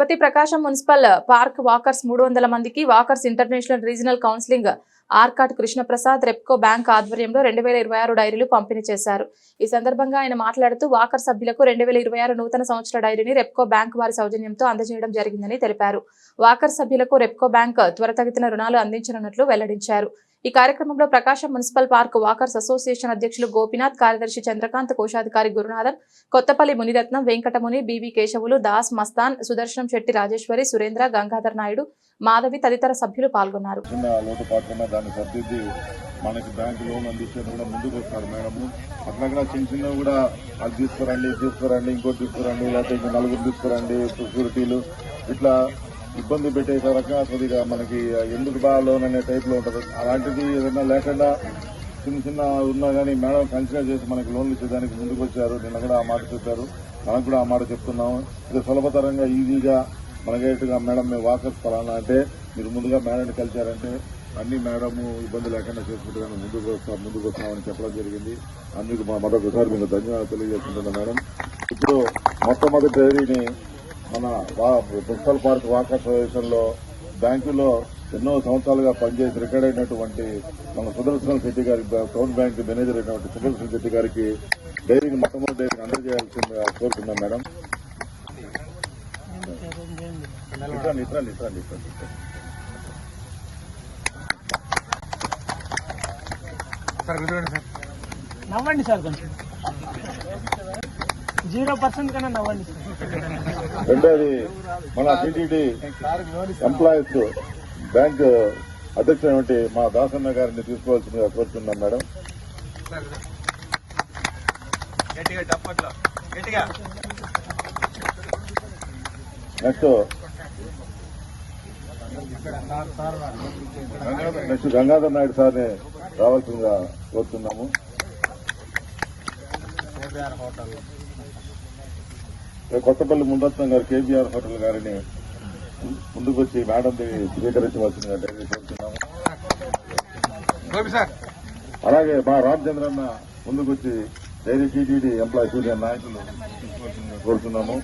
తిరుపతి ప్రకాశం municipal park walkers 300 మందికి walkers international regional counselling Arcot Krishnaprasad Repco bank ఆధ్వర్యంలో 2026 డైరీలు పంపిణీ చేశారు. ఈ సందర్భంగా ఆయన మాట్లాడుతూ వాకర్ సభ్యులకు 2026 నూతన సంవత్సర డైరీని రెప్కో బ్యాంక్ వారి సౌజన్యంతో అందజేయడం జరిగిందని తెలిపారు. వాకర్ సభ్యులకు రెప్కో బ్యాంక్ త్వరితగతిన రుణాలు అందించనున్నట్లు వెల్లడించారు. ఈ కార్యక్రమంలో ప్రకాశం మున్సిపల్ పార్క్ వాకర్స్ అసోసియేషన్ అధ్యక్షులు గోపినాథ్, కార్యదర్శి చంద్రకాంత్, కోశాధికారి గురునాథన్, కొత్తపల్లి మునిరత్నం, వెంకటముని, బీవీ కేశవులు, దాస్, మస్తాన్, సుదర్శనం శెట్టి, రాజేశ్వరి, సురేంద్ర, గంగాధర్ నాయుడు, మాధవి తదితర సభ్యులు పాల్గొన్నారు. మనకి బ్యాంకు లోన్ అందించేది కూడా ముందుకు వస్తారు మేడం. అట్లా చిన్న చిన్నవి కూడా అది తీసుకురండి ఇంకోటి తీసుకురండి, లేకపోతే నలుగురు తీసుకురండి, సెక్యూరిటీలు ఇట్లా ఇబ్బంది పెట్టే రకంగా కొద్దిగా మనకి ఎందుకు బాగా లోన్ అనే టైప్ లో ఉంటుంది. అలాంటిది ఏదైనా లేకుండా చిన్న చిన్న ఉన్నా కానీ మేడం కన్సిడర్ చేసి మనకి లోన్లు ఇచ్చేదానికి ముందుకు వచ్చారు. నిన్న కూడా ఆ మాట చెప్పారు, మనకు కూడా ఆ మాట చెప్తున్నాము. ఇది సులభతరంగా ఈజీగా మనకేట్టుగా మేడం మేము వాకర్స్ ఫలానా అంటే మీరు ముందుగా మేడంని కలిశారంటే అన్ని మేడం ఇబ్బంది లేకుండా చేసుకుంటున్నాను ముందుకు వస్తామని చెప్పడం జరిగింది. అందుకు మరొకసారి మీకు ధన్యవాదాలు తెలియజేసుకుంటున్నాను మేడం. ఇప్పుడు మొట్టమొదటి డైరీని మన మున్సిపల్ పార్క్ వాకర్ అసోసియేషన్ లో బ్యాంకులో ఎన్నో సంవత్సరాలుగా పనిచేసి రికార్డ్ అయినటువంటి మన సుదర్శనం శెట్టి గారి టౌన్ బ్యాంక్ మేనేజర్ అయినటువంటి సుదర్శనం శెట్టి గారికి డైరీని మొట్టమొదటి డైరీని అందజేయాల్సిందిగా కోరుతున్నాం మేడం. నవ్వండి సార్, కొంచెం 0% కన్నా నవ్వండి. రెండోది మన టీటీడీ ఎంప్లాయీస్ బ్యాంక్ అధ్యక్షుడు మా దాసన్న గారిని తీసుకోవాల్సిందిగా కోరుతున్నాం మేడం. నెక్స్ట్ గంగాధర్ నాయుడు సార్ని రావాల్సిందిగా కోరుతున్నాము. కొత్తపల్లి మునిరత్నం గారు కేబీఆర్ హోటల్ గారిని ముందుకు వచ్చి మేడం స్వీకరించవలసిందిగా కోరుతున్నాము. అలాగే మా రామచంద్రన్న ముందుకు వచ్చి డైరీ టీటీడీ ఎంప్లాయీస్ యూనియన్ నాయకులు కోరుతున్నాము.